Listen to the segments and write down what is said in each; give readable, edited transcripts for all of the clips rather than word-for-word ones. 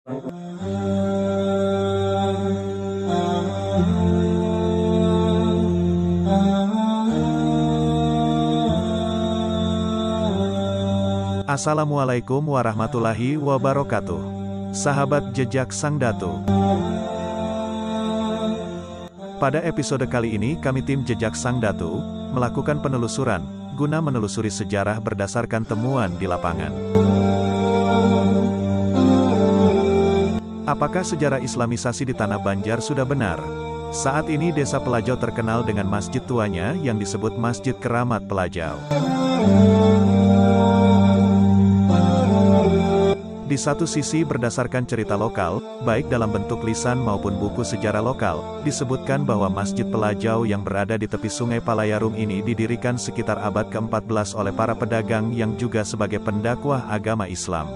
Assalamualaikum warahmatullahi wabarakatuh. Sahabat Jejak Sang Datu. Pada episode kali ini kami tim Jejak Sang Datu melakukan penelusuran guna menelusuri sejarah berdasarkan temuan di lapangan. Apakah sejarah Islamisasi di Tanah Banjar sudah benar? Saat ini Desa Pelajau terkenal dengan masjid tuanya yang disebut Masjid Keramat Pelajau. Di satu sisi berdasarkan cerita lokal, baik dalam bentuk lisan maupun buku sejarah lokal, disebutkan bahwa Masjid Pelajau yang berada di tepi Sungai Palayarum ini didirikan sekitar abad ke-14 oleh para pedagang yang juga sebagai pendakwah agama Islam.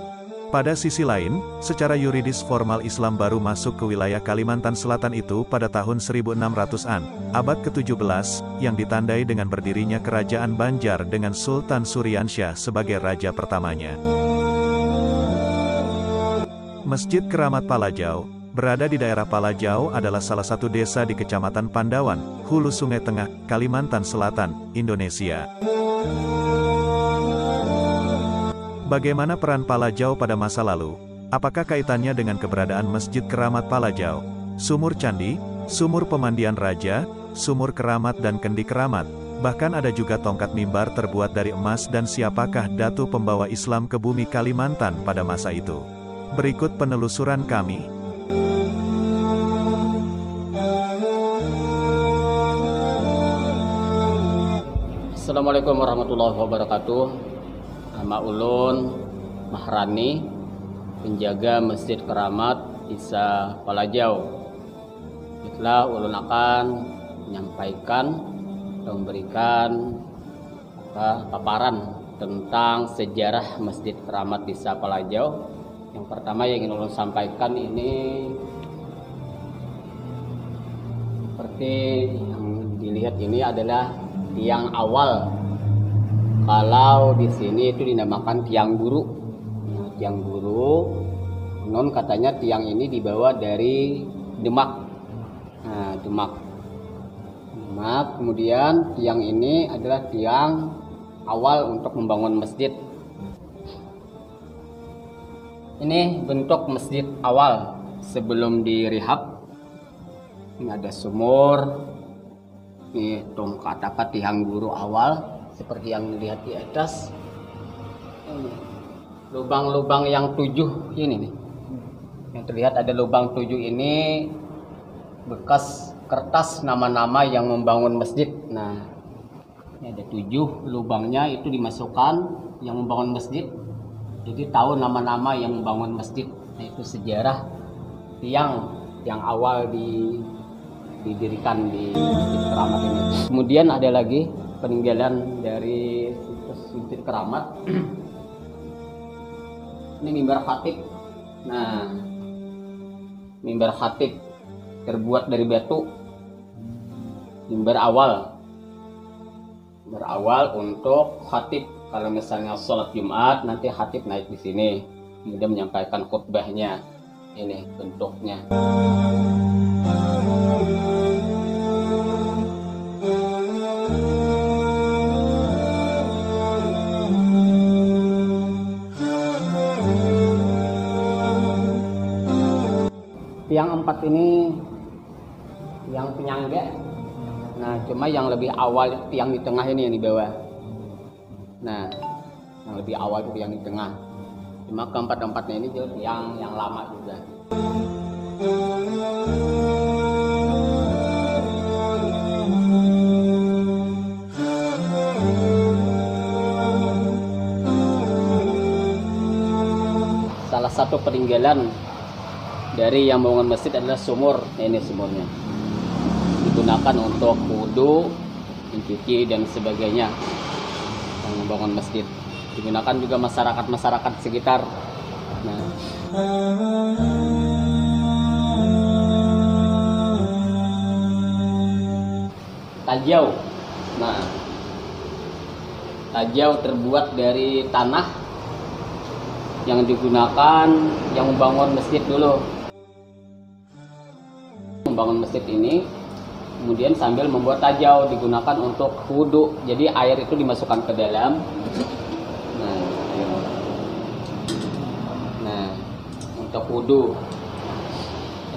Pada sisi lain, secara yuridis formal Islam baru masuk ke wilayah Kalimantan Selatan itu pada tahun 1600-an, abad ke-17, yang ditandai dengan berdirinya Kerajaan Banjar dengan Sultan Suryansyah sebagai raja pertamanya. Masjid Keramat Pelajau, berada di daerah Pelajau adalah salah satu desa di Kecamatan Pandawan, Hulu Sungai Tengah, Kalimantan Selatan, Indonesia. Bagaimana peran Pelajau pada masa lalu? Apakah kaitannya dengan keberadaan Masjid Keramat Pelajau, Sumur Candi, Sumur Pemandian Raja, Sumur Keramat dan Kendi Keramat? Bahkan ada juga tongkat mimbar terbuat dari emas dan siapakah datu pembawa Islam ke bumi Kalimantan pada masa itu? Berikut penelusuran kami. Assalamualaikum warahmatullahi wabarakatuh. Nama ulun Mahrani, penjaga Masjid Keramat Desa Pelajau. Setelah ulun akan menyampaikan dan memberikan paparan tentang sejarah Masjid Keramat Desa Pelajau. Yang pertama yang ingin ulun sampaikan ini, seperti yang dilihat ini adalah tiang awal. Kalau di sini itu dinamakan tiang guru. Nah, tiang guru, non katanya tiang ini dibawa dari Demak. Nah, Demak. Kemudian tiang ini adalah tiang awal untuk membangun masjid. Ini bentuk masjid awal sebelum direhab. Ini ada sumur. Ini tongkat tiang guru awal seperti yang dilihat di atas. Ini lubang-lubang yang 7 ini nih. Yang terlihat ada lubang 7 ini bekas kertas nama-nama yang membangun masjid. Nah, ini ada 7 lubangnya, itu dimasukkan yang membangun masjid. Jadi tahu nama-nama yang membangun masjid. Nah, itu sejarah tiang awal didirikan di Masjid Keramat ini. Kemudian ada lagi peninggalan dari Masjid Keramat. Ini mimbar khatib. Nah, mimbar khatib terbuat dari batu. Mimbar awal untuk khatib. Kalau misalnya sholat Jumat, nanti khatib naik di sini, kemudian menyampaikan khutbahnya. Ini bentuknya. Tiang 4 ini yang penyangga. Nah, cuma yang lebih awal tiang di tengah ini yang di bawah. Nah, yang lebih awal itu yang di tengah. Cuma keempat-empatnya ini juga yang lama juga. Salah satu peninggalan dari yang membangun masjid adalah sumur. Ini sumurnya. Digunakan untuk wudu, mencuci dan sebagainya. Membangun masjid digunakan juga masyarakat sekitar. Nah, tajau. Nah, tajau terbuat dari tanah yang digunakan yang membangun masjid dulu. Membangun masjid ini kemudian sambil membuat tajau digunakan untuk wudhu. Jadi air itu dimasukkan ke dalam. Nah, untuk wudhu.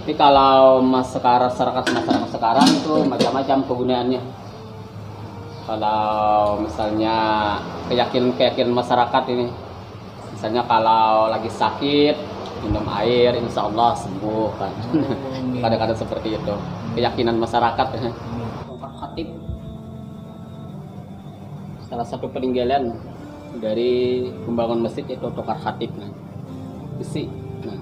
Tapi kalau masyarakat sekarang itu macam-macam kegunaannya. Kalau misalnya keyakinan masyarakat ini, misalnya kalau lagi sakit minum air, insya Allah sembuh kan. Kadang-kadang seperti itu. Keyakinan masyarakat. Tongkat khatib, salah satu peninggalan dari pembangunan masjid itu tongkat khatib, besi. Nah,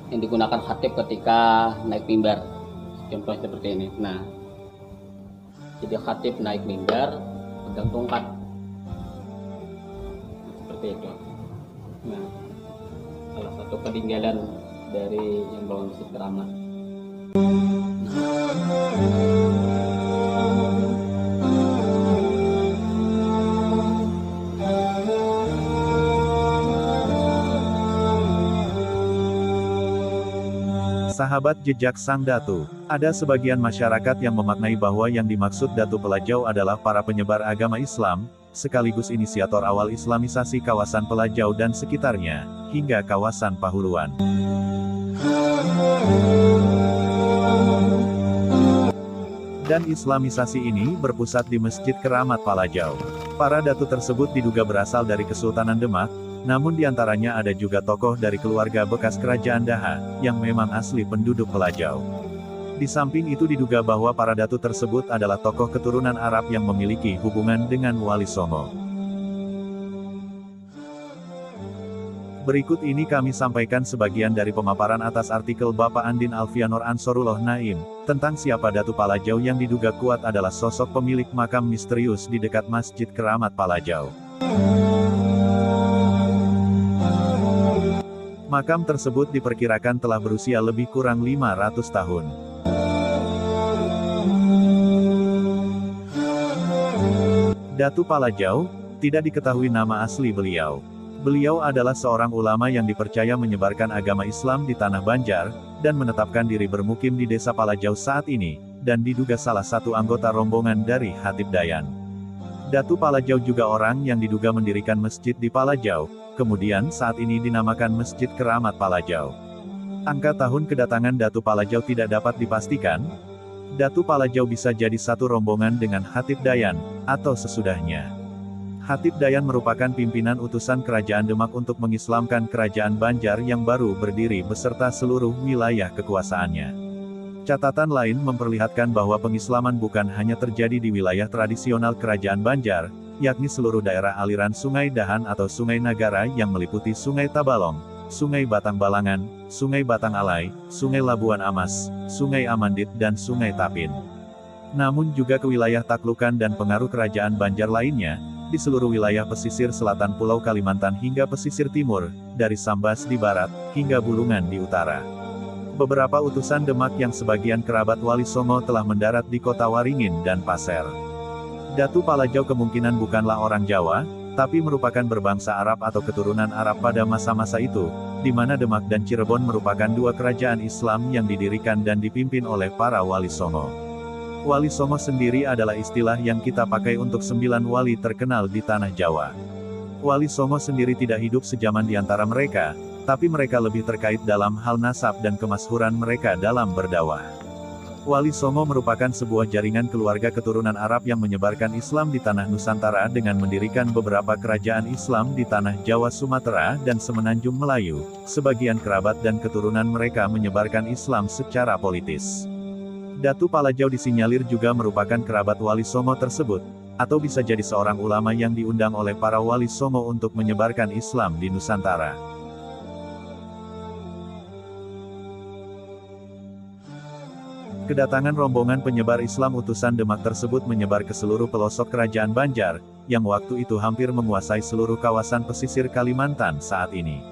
yang digunakan khatib ketika naik mimbar, contoh seperti ini. Nah, jadi khatib naik mimbar pegang tongkat seperti itu. Nah, salah satu peninggalan dari yang bangun Masjid Keramat. Sahabat jejak Sang Datu, ada sebagian masyarakat yang memaknai bahwa yang dimaksud Datu Pelajau adalah para penyebar agama Islam, sekaligus inisiator awal Islamisasi kawasan Pelajau dan sekitarnya, hingga kawasan Pahuluan. Dan Islamisasi ini berpusat di Masjid Keramat Pelajau. Para datu tersebut diduga berasal dari Kesultanan Demak, namun diantaranya ada juga tokoh dari keluarga bekas Kerajaan Daha, yang memang asli penduduk Pelajau. Di samping itu diduga bahwa para datu tersebut adalah tokoh keturunan Arab yang memiliki hubungan dengan Wali Songo. Berikut ini kami sampaikan sebagian dari pemaparan atas artikel Bapak Andin Alfianor Ansarullah Naim, tentang siapa Datu Pelajau yang diduga kuat adalah sosok pemilik makam misterius di dekat Masjid Keramat Pelajau. Makam tersebut diperkirakan telah berusia lebih kurang 500 tahun. Datu Pelajau, tidak diketahui nama asli beliau. Beliau adalah seorang ulama yang dipercaya menyebarkan agama Islam di Tanah Banjar, dan menetapkan diri bermukim di Desa Pelajau saat ini, dan diduga salah satu anggota rombongan dari Hatib Dayan. Datu Pelajau juga orang yang diduga mendirikan masjid di Pelajau, kemudian saat ini dinamakan Masjid Keramat Pelajau. Angka tahun kedatangan Datu Pelajau tidak dapat dipastikan. Datu Pelajau bisa jadi satu rombongan dengan Hatib Dayan, atau sesudahnya. Hatib Dayan merupakan pimpinan utusan Kerajaan Demak untuk mengislamkan Kerajaan Banjar yang baru berdiri beserta seluruh wilayah kekuasaannya. Catatan lain memperlihatkan bahwa pengislaman bukan hanya terjadi di wilayah tradisional Kerajaan Banjar, yakni seluruh daerah aliran Sungai Dahan atau Sungai Nagara yang meliputi Sungai Tabalong, Sungai Batang Balangan, Sungai Batang Alai, Sungai Labuan Amas, Sungai Amandit dan Sungai Tapin. Namun juga ke wilayah taklukan dan pengaruh Kerajaan Banjar lainnya, di seluruh wilayah pesisir selatan Pulau Kalimantan hingga pesisir timur, dari Sambas di barat, hingga Bulungan di utara. Beberapa utusan Demak yang sebagian kerabat Wali Songo telah mendarat di kota Waringin dan Pasir. Datu Pelajau kemungkinan bukanlah orang Jawa, tapi merupakan berbangsa Arab atau keturunan Arab pada masa-masa itu, di mana Demak dan Cirebon merupakan dua kerajaan Islam yang didirikan dan dipimpin oleh para Wali Songo. Wali Songo sendiri adalah istilah yang kita pakai untuk 9 wali terkenal di Tanah Jawa. Wali Songo sendiri tidak hidup sejaman di antara mereka, tapi mereka lebih terkait dalam hal nasab dan kemasyhuran mereka dalam berdakwah. Wali Songo merupakan sebuah jaringan keluarga keturunan Arab yang menyebarkan Islam di tanah Nusantara dengan mendirikan beberapa kerajaan Islam di tanah Jawa, Sumatera, dan Semenanjung Melayu. Sebagian kerabat dan keturunan mereka menyebarkan Islam secara politis. Datu Pelajau disinyalir juga merupakan kerabat Wali Songo tersebut, atau bisa jadi seorang ulama yang diundang oleh para Wali Songo untuk menyebarkan Islam di Nusantara. Kedatangan rombongan penyebar Islam utusan Demak tersebut menyebar ke seluruh pelosok Kerajaan Banjar, yang waktu itu hampir menguasai seluruh kawasan pesisir Kalimantan saat ini.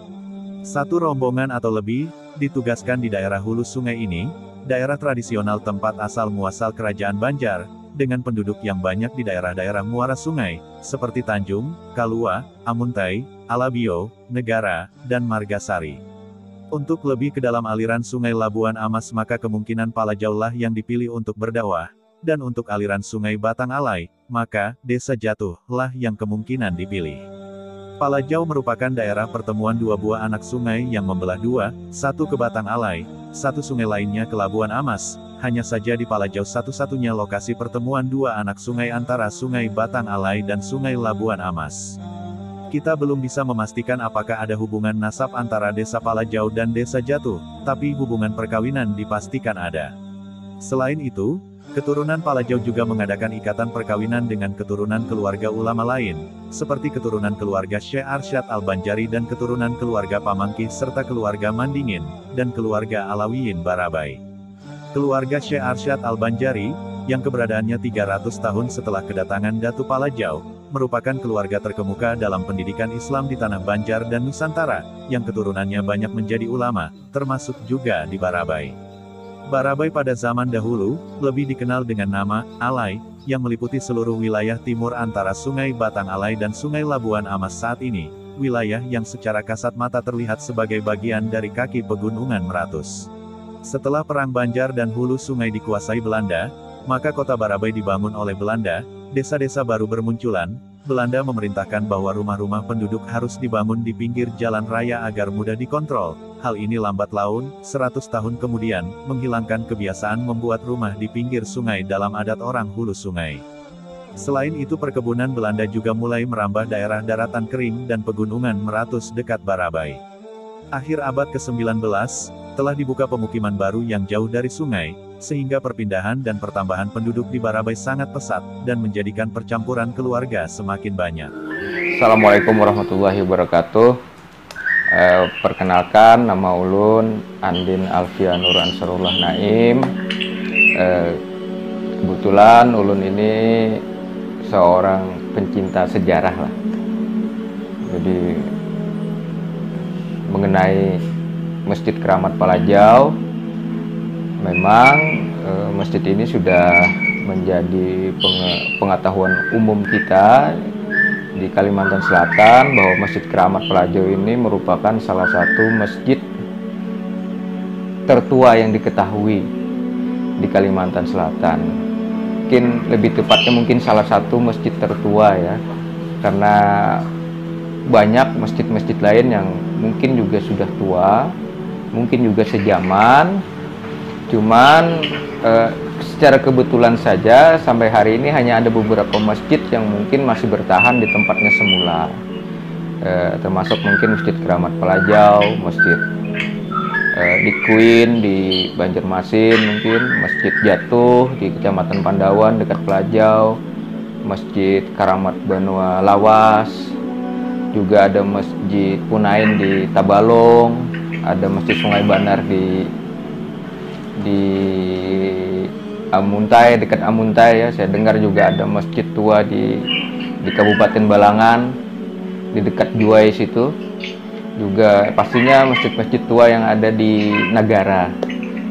Satu rombongan atau lebih, ditugaskan di daerah hulu sungai ini, daerah tradisional tempat asal muasal Kerajaan Banjar, dengan penduduk yang banyak di daerah-daerah muara sungai, seperti Tanjung, Kalua, Amuntai, Alabio, Negara, dan Margasari. Untuk lebih ke dalam aliran sungai Labuan Amas maka kemungkinan Palajau lah yang dipilih untuk berdakwah, dan untuk aliran sungai Batang Alai, maka Desa Jatuh lah yang kemungkinan dipilih. Palajau merupakan daerah pertemuan dua buah anak sungai yang membelah dua, satu ke Batang Alai, satu sungai lainnya ke Labuan Amas. Hanya saja di Palajau satu-satunya lokasi pertemuan dua anak sungai antara sungai Batang Alai dan sungai Labuan Amas. Kita belum bisa memastikan apakah ada hubungan nasab antara Desa Palajau dan Desa Jatuh, tapi hubungan perkawinan dipastikan ada. Selain itu, keturunan Palajau juga mengadakan ikatan perkawinan dengan keturunan keluarga ulama lain, seperti keturunan keluarga Syekh Arsyad Al-Banjari dan keturunan keluarga Pamangkih serta keluarga Mandingin, dan keluarga Alawiyin Barabai. Keluarga Syekh Arsyad Al-Banjari, yang keberadaannya 300 tahun setelah kedatangan Datu Palajau, merupakan keluarga terkemuka dalam pendidikan Islam di Tanah Banjar dan Nusantara, yang keturunannya banyak menjadi ulama, termasuk juga di Barabai. Barabai pada zaman dahulu, lebih dikenal dengan nama, Alai, yang meliputi seluruh wilayah timur antara Sungai Batang Alai dan Sungai Labuan Amas saat ini, wilayah yang secara kasat mata terlihat sebagai bagian dari kaki pegunungan Meratus. Setelah Perang Banjar dan hulu sungai dikuasai Belanda, maka kota Barabai dibangun oleh Belanda, desa-desa baru bermunculan. Belanda memerintahkan bahwa rumah-rumah penduduk harus dibangun di pinggir jalan raya agar mudah dikontrol. Hal ini lambat laun, 100 tahun kemudian, menghilangkan kebiasaan membuat rumah di pinggir sungai dalam adat orang hulu sungai. Selain itu perkebunan Belanda juga mulai merambah daerah daratan kering dan pegunungan Meratus dekat Barabai. Akhir abad ke-19, telah dibuka pemukiman baru yang jauh dari sungai, sehingga perpindahan dan pertambahan penduduk di Barabai sangat pesat, dan menjadikan percampuran keluarga semakin banyak. Assalamualaikum warahmatullahi wabarakatuh. Perkenalkan, nama ulun Andin Alfia Nur Ansarullah Naim. Kebetulan ulun ini seorang pencinta sejarah lah. Jadi mengenai Masjid Keramat Palajau, memang masjid ini sudah menjadi pengetahuan umum kita di Kalimantan Selatan bahwa Masjid Keramat Palajau ini merupakan salah satu masjid tertua yang diketahui di Kalimantan Selatan. Mungkin lebih tepatnya mungkin salah satu masjid tertua ya, karena banyak masjid-masjid lain yang mungkin juga sudah tua, mungkin juga sejaman, cuman secara kebetulan saja sampai hari ini hanya ada beberapa masjid yang mungkin masih bertahan di tempatnya semula, termasuk mungkin Masjid Keramat Palajau, Masjid di Queen di Banjarmasin, mungkin Masjid Jatuh di Kecamatan Pandawan dekat Palajau, Masjid Karamat Banua Lawas, juga ada Masjid Punain di Tabalong, ada Masjid Sungai Banar di Amuntai, dekat Amuntai ya. Saya dengar juga ada masjid tua di Kabupaten Balangan, di dekat Juwai situ. Juga pastinya masjid-masjid tua yang ada di Nagara.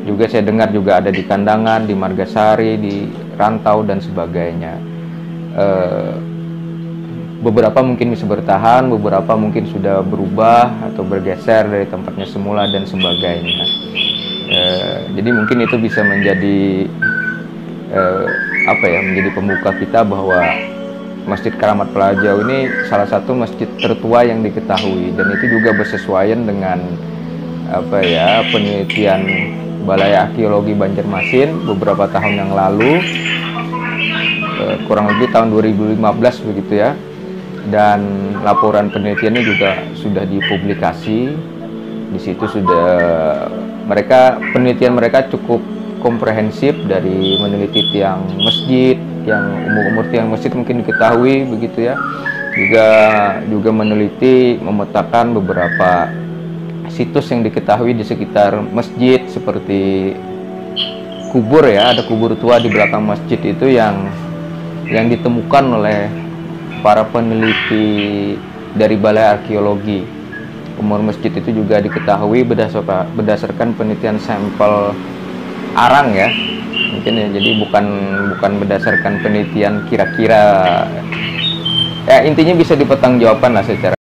Juga saya dengar juga ada di Kandangan, di Margasari, di Rantau dan sebagainya. Beberapa mungkin bisa bertahan, beberapa mungkin sudah berubah atau bergeser dari tempatnya semula dan sebagainya. Jadi mungkin itu bisa menjadi menjadi pembuka kita bahwa Masjid Keramat Palajau ini salah satu masjid tertua yang diketahui, dan itu juga bersesuaian dengan penelitian Balai Arkeologi Banjarmasin beberapa tahun yang lalu, kurang lebih tahun 2015 begitu ya. Dan laporan penelitiannya juga sudah dipublikasi. Di situ sudah penelitian mereka cukup komprehensif, dari meneliti tiang masjid, yang umur tiang masjid mungkin diketahui begitu ya. Juga meneliti, memetakan beberapa situs yang diketahui di sekitar masjid, seperti kubur ya, ada kubur tua di belakang masjid itu yang ditemukan oleh para peneliti dari Balai Arkeologi. Umur masjid itu juga diketahui berdasarkan penelitian sampel arang ya, mungkin ya. Jadi bukan berdasarkan penelitian kira-kira. Ya intinya bisa dipertanggungjawabkan lah secara.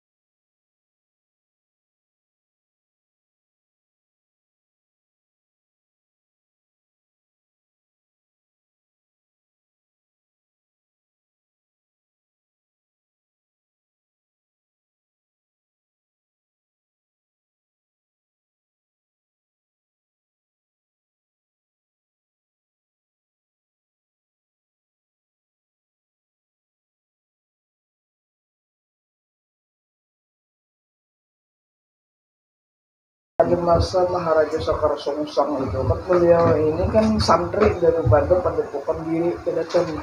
Raja masa Maharaja Sekar Songsang itu kan beliau ini kan santri daripada Padepokan Giri Kedaton.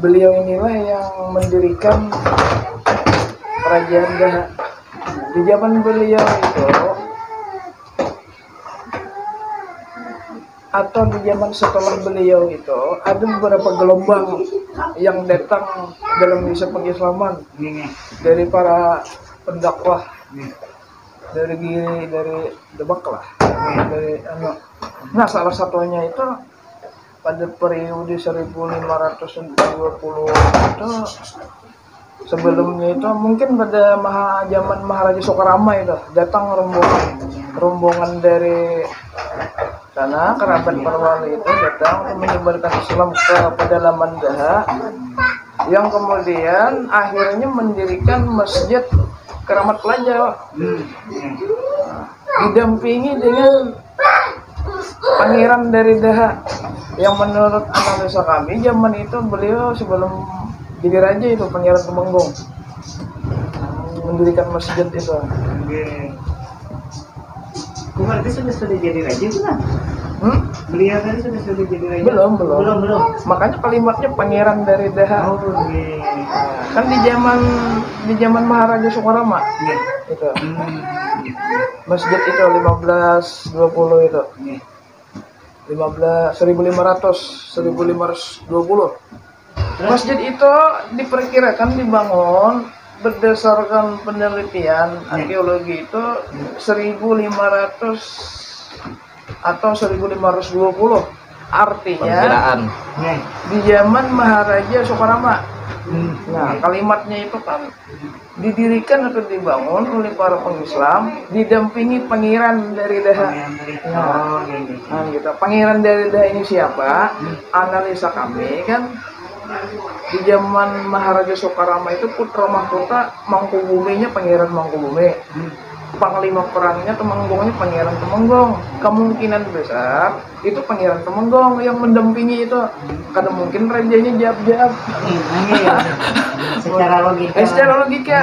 Beliau inilah yang mendirikan Kerajaan Daha. Di zaman beliau itu atau di zaman setelah beliau itu ada beberapa gelombang yang datang dalam misi pengislaman dari para pendakwah dari Giri, dari Demak lah, dari nah salah satunya itu pada periode 1520 itu, sebelumnya itu mungkin pada zaman Maharaja Soekarama itu datang rombongan dari sana, kerabat Perwali itu datang untuk menyebarkan Islam ke pedalaman Daha, yang kemudian akhirnya mendirikan Masjid Keramat Pelajar, didampingi dengan pangeran dari Daha, yang menurut analisa kami zaman itu beliau sebelum jadi raja itu Pangeran Temenggung mendirikan masjid itu. Berarti sudah jadi raja kan? Beliau tadi sudah jadi raja? Belum. Belum. Makanya kalimatnya pangeran dari Daha. Kan di zaman Maharaja Soekarama. Itu. Masjid itu 1520 itu. 1520. Masjid itu diperkirakan dibangun berdasarkan penelitian arkeologi itu 1500 atau 1520, artinya di zaman Maharaja Soekarama. Nah, kalimatnya itu kan didirikan atau dibangun oleh para pengislam didampingi pangeran dari Daha. Nah, gitu. Pangeran dari Daha ini siapa? Analisa kami kan di zaman Maharaja Soekarama itu putra mahkota Mangkubuminya Pangeran Mangkubumi. Panglima perangnya Temenggongnya Pangeran Temenggung. Kemungkinan besar itu Pangeran Temenggung yang mendampingi itu. Karena mungkin rajanya jab-jab. Secara logika.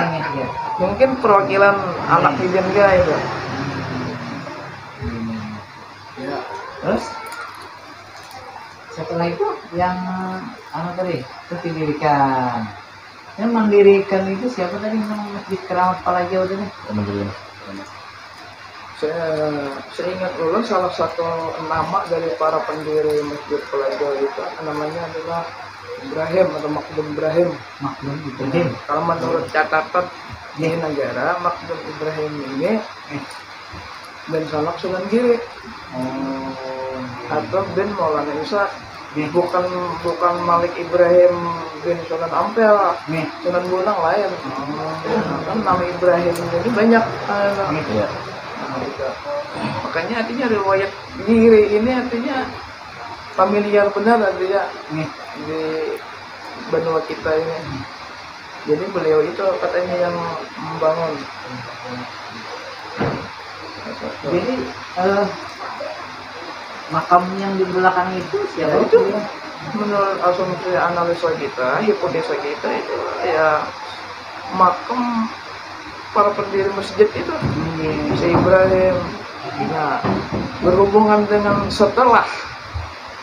Mungkin perwakilan anak Hidenga itu. Terus setelah itu yang tadi itu didirikan. Yang mendirikan itu siapa tadi? Masjid Keramat Pelajar tadi? Saya ingat dulu salah satu nama dari para pendiri Masjid Pelajar itu namanya adalah Ibrahim atau Makdum Ibrahim. Kalau menurut catatan di negara, Makdum Ibrahim ini bin Salak Sunan Giri atau bin Maulana Isa, bukan Malik Ibrahim bin Sunan Ampel, Sunan Bonang lain. Kan nama Ibrahim ini banyak. Makanya artinya riwayat Giri ini artinya familiar benar artinya di benua kita ini. Jadi beliau itu katanya yang membangun. Jadi makam yang di belakang itu siapa? Itu menurut asumsi analisa kita, hipotesa kita itu ya makam para pendiri masjid itu, si Ibrahim. Nah, berhubungan dengan setelah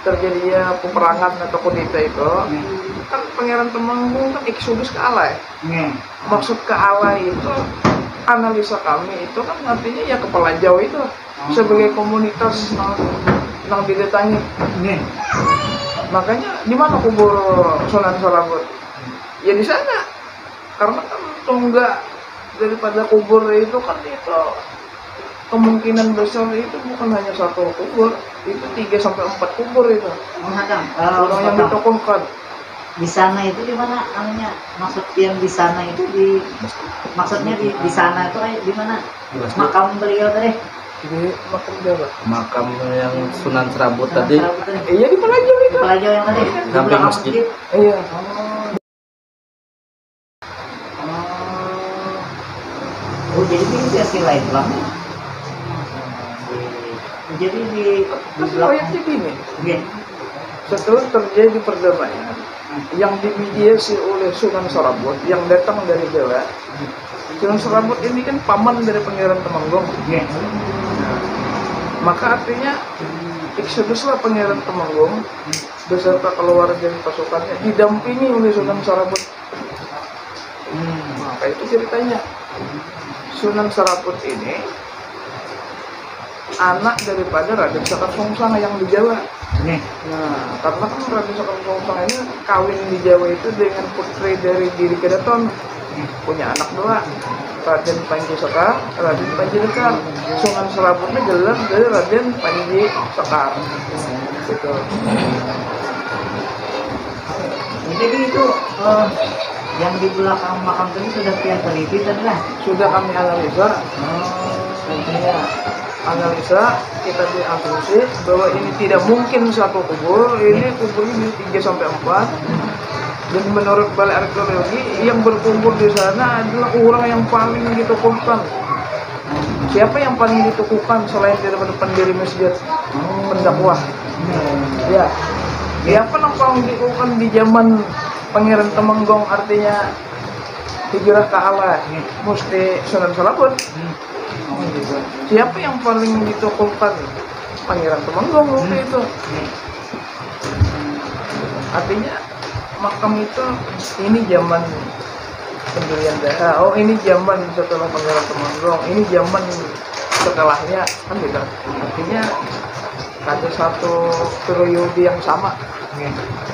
terjadinya peperangan atau kudeta itu, kan Pangeran Temenggung kan eksodus ke Alai. Maksud ke Alai itu, analisa kami itu kan artinya ya kepala Jawa itu sebagai komunitas yang didatangi. Makanya di mana kubur Sunan Sarabut? Ya di sana, karena kan tonggak daripada kubur itu kan itu kemungkinan besar itu bukan hanya satu kubur, itu 3 sampai 4 kubur itu. Menghadang. Orang yang ditokohkan. Di sana itu di mana namanya? Maksud yang di sana itu maksudnya di sana itu kayak di mana? Makam beliau tadi. Di makam Jawa. Makam yang Sunan Serabut tadi. Iya di Pelajau itu. Pelajau yang tadi. Di Samping belakang masjid. Iya. Oh, jadi ini versi lain bang. Jadi di Kan belakang. proyeknya gini. Iya. Setelah terjadi perdamaian yang dimediasi oleh Sunan Serabut yang datang dari Jawa. Sunan Serabut ini kan paman dari Pangeran Temanggung. Iya. Maka artinya eksoduslah Pangeran Temanggung beserta keluarga dan pasukannya didampingi oleh Sunan Serabut. Maka itu ceritanya. Sunan Serabut ini anak daripada Raden Sekar Sungsang yang di Jawa. Nih. Nah, karena kan Raden Sekar Sungsang ini kawin di Jawa itu dengan putri dari Giri Kedaton, punya anak dua, Raden Panji Sekar, Raden Panji Lekar. Sunan Serabutnya gelar dari Raden Panji Sekar. Gitu. Jadi itu yang di belakang makam tadi sudah kian teliti tadi lah. Sudah kami analisa. Nantinya analisa kita diasumsi bahwa ini tidak mungkin satu kubur, ini kuburnya di 3 sampai 4. Dan menurut Balai Arkeologi yang berkumpul di sana adalah orang yang paling ditokohkan. Siapa yang paling ditokohkan selain daripada pendiri masjid, pendakwah? Ya, siapa yang paling ditokohkan di zaman Pangeran Temanggung, artinya hijrah ke Allah, mesti Sunan Serabut. Siapa yang paling ditokohkan? Pangeran Temanggung waktu itu. Artinya makam itu ini zaman pendirian daerah. Oh, ini zaman setelah Pangeran Temanggung. Ini zaman setelahnya, kan gitu. Artinya ada satu periode yang sama.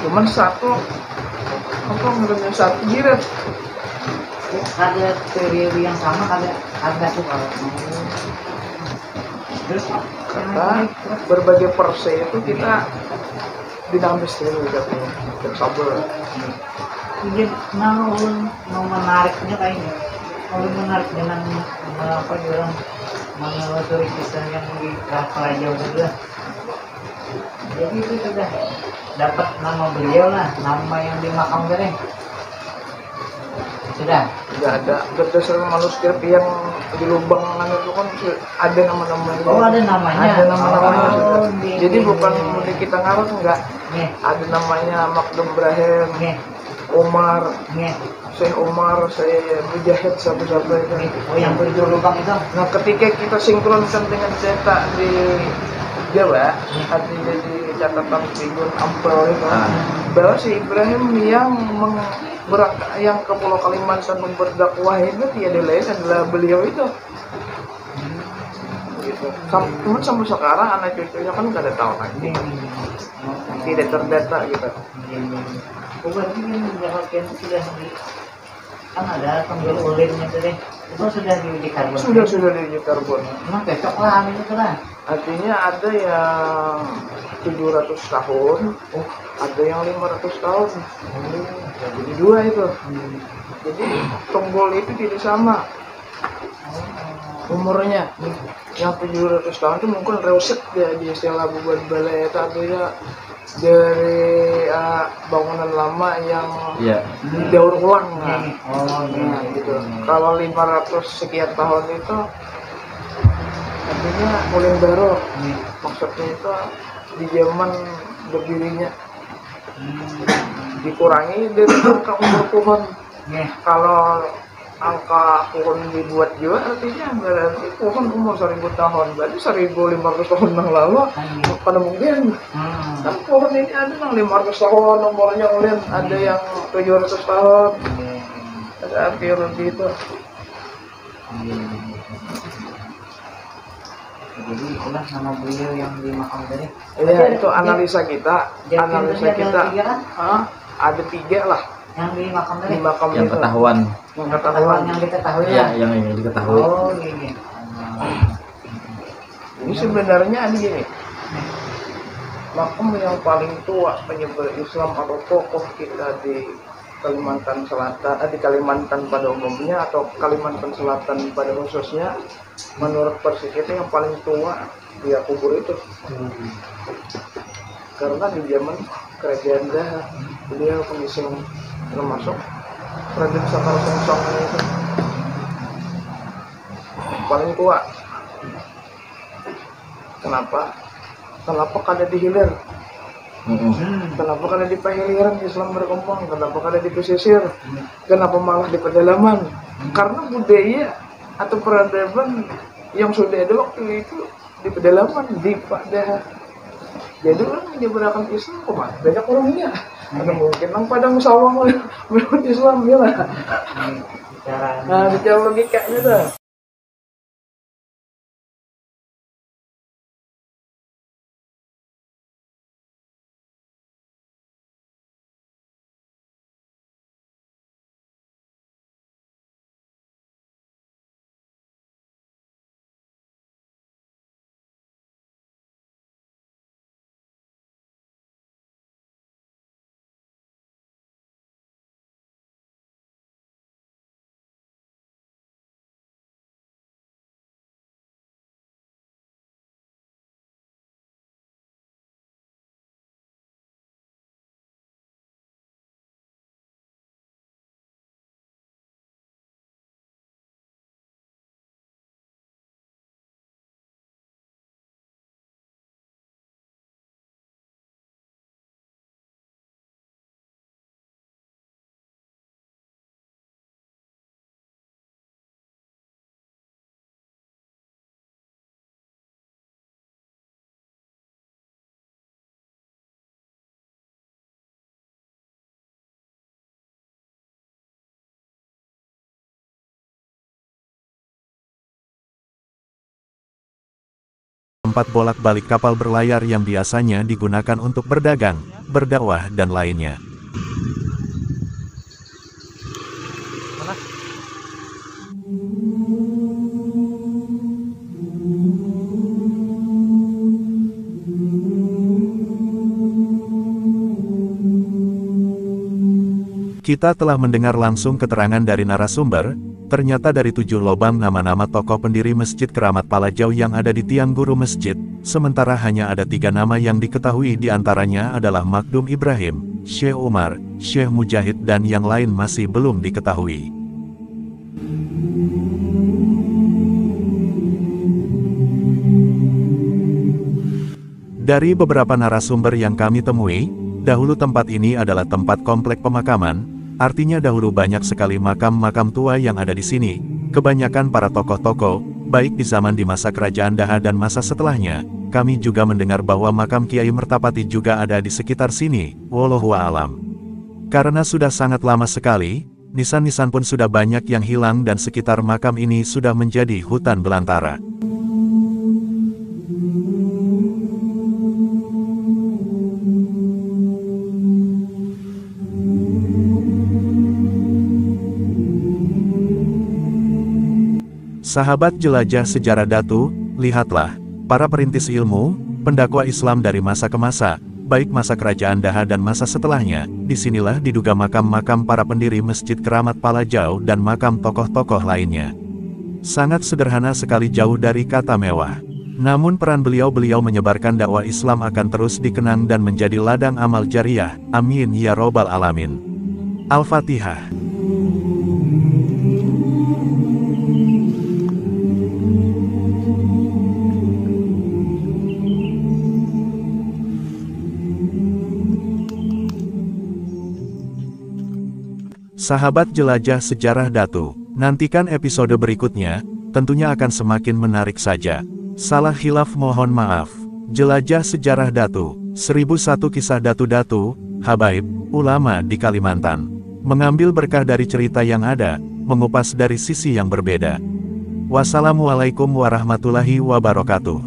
Cuman satu apa namanya, satu jirat. Ada periode yang sama, ada tuh kalau. Terus Karena berbagai perse itu kita dinamis dulu katanya, bersabar. Jadi mau menariknya kayaknya, mau menarik dengan apa orang menelusuri kisah yang di Pelajau juga. Jadi itu sudah dapat nama beliau lah, nama yang di makam tadi. Sudah. Tidak ada berdasarkan manuskrip yang di lubang itu kan ada nama-namanya. Oh, ada namanya. Ada nama-namanya. Oh, Sudah. Jadi bukan mudik kita ngarut enggak. Nih, Ada namanya Makdum Ibrahim, nih, Umar, nih. Syekh Umar, Syekh Mujahid, siapa-siapa itu. Oh, yang berjuluk lubang itu. Nah, ketika kita sinkronkan dengan cetak di Jawa, artinya di catatan Tribun Ampel itu, bahwa si Ibrahim yang ke Pulau Kalimantan berdakwah itu tiada lain adalah beliau itu. Gitu. Cuman sampai sekarang anak cucunya kan nggak ada tahu lagi, tidak terdata gitu. Oh, berarti kan bagian sudah di kan ada penjual ulinnya tadi. Itu sudah diuji karbon. Sudah diuji karbon. Emang cocok lah ini tuh lah. Artinya ada yang 700 tahun, ada yang 500 tahun. Jadi dua itu. Jadi tombol itu tidak sama umurnya. Yang 700 tahun itu mungkin reuset ya di istilah buat balai itu, artinya dari bangunan lama yang didaur ulang. Nah, gitu. Kalau 500 sekian tahun itu artinya mulai baru. Maksudnya itu di zaman berdirinya dikurangi dari angka umur pohon. Kalau angka pohon dibuat juga artinya berarti pohon umur 1000 tahun, berarti 1500 tahun yang lalu pada mungkin. Kan pohon ini ada yang 500 tahun umurnya, kemudian ada yang 700 tahun, ada arkeologi itu. Jadi itulah nama beliau yang di makam tadi. Iya, itu analisa kita. Analisa kita ada 3 lah yang di makam tadi. di makam Yang itu. ketahuan. Yang ketahuan. Yang kita tahu Iya, yang ini diketahui. Oh, ini. Jadi sebenarnya ada gini, makam yang paling tua penyebar Islam atau tokoh kita di Kalimantan Selatan, di Kalimantan pada umumnya atau Kalimantan Selatan pada khususnya, menurut versi kita yang paling tua dia kubur itu. Karena di zaman kerajaan Daha, beliau pengisi termasuk Raden Sakar Sengsong itu paling tua. Kenapa? Kenapa kada di hilir? Kenapa kada di pahiliran Islam berkembang? Kenapa kada di pesisir? Kenapa malah di pedalaman? Karena budaya atau peradaban yang sudah ada waktu itu di pedalaman, di Daha. Jadi orang menyebarkan Islam kemana? Banyak orangnya. Ada mungkin nang padang sawah menurut Islam ya lah. Nah, secara logikanya dah. Tempat bolak-balik kapal berlayar yang biasanya digunakan untuk berdagang, berdakwah, dan lainnya. Kita telah mendengar langsung keterangan dari narasumber. Ternyata dari 7 lobang nama-nama tokoh pendiri Masjid Keramat Palajau yang ada di tiang guru masjid, sementara hanya ada 3 nama yang diketahui, diantaranya adalah Makdum Ibrahim, Syekh Umar, Syekh Mujahid, dan yang lain masih belum diketahui. Dari beberapa narasumber yang kami temui, dahulu tempat ini adalah tempat komplek pemakaman. Artinya dahulu banyak sekali makam-makam tua yang ada di sini. Kebanyakan para tokoh-tokoh, baik di zaman di masa kerajaan Daha dan masa setelahnya. Kami juga mendengar bahwa makam Kiai Mertapati juga ada di sekitar sini. Wallahu a'lam. Karena sudah sangat lama sekali, nisan-nisan pun sudah banyak yang hilang dan sekitar makam ini sudah menjadi hutan belantara. Sahabat jelajah sejarah Datu, lihatlah, para perintis ilmu, pendakwa Islam dari masa ke masa, baik masa kerajaan Daha dan masa setelahnya, disinilah diduga makam-makam para pendiri Masjid Keramat Palajau dan makam tokoh-tokoh lainnya. Sangat sederhana sekali, jauh dari kata mewah. Namun peran beliau menyebarkan dakwah Islam akan terus dikenang dan menjadi ladang amal jariah. Amin ya robbal alamin. Al-Fatihah. Sahabat jelajah sejarah Datu, nantikan episode berikutnya, tentunya akan semakin menarik saja. Salah hilaf mohon maaf. Jelajah sejarah Datu, 1001 kisah Datu-Datu, habaib, ulama di Kalimantan. Mengambil berkah dari cerita yang ada, mengupas dari sisi yang berbeda. Wassalamualaikum warahmatullahi wabarakatuh.